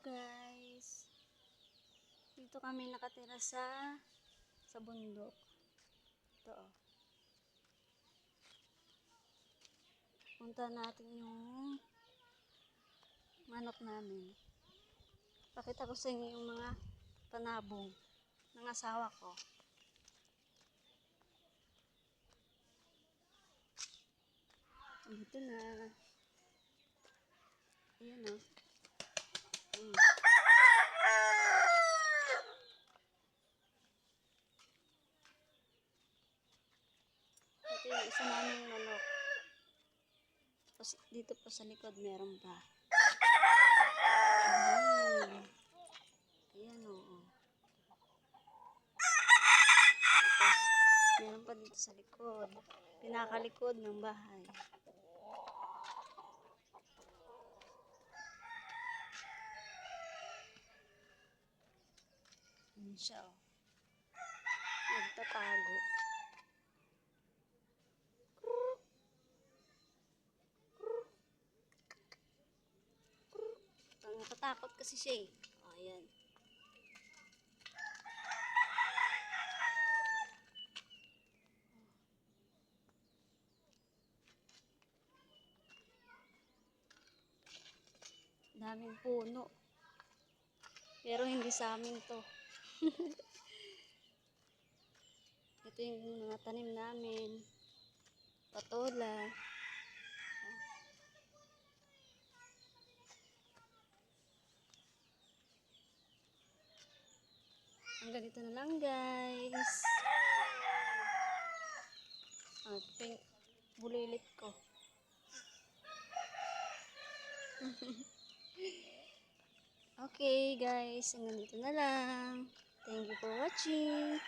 guys, dito kami nakatira sa bundok. Ito oh. Punta natin yung manok namin. Pakita ko sa inyo yung mga panabong ng asawa ko. Dito na. Ayan oh. Ito yung isa naming manok. Tapos dito po sa likod meron pa. Ayan o. Tapos meron pa dito sa likod. Pinakalikod ng bahay. Ayan siya o. Nagtatago. Natatakot kasi siya eh. O, ayan. Daming puno. Pero hindi sa amin to. Ito yung mga tanim namin. Patola. Hanggang dito na lang guys. Ito yung bulilit ko. Okay guys, hanggang dito na lang. Thank you for watching.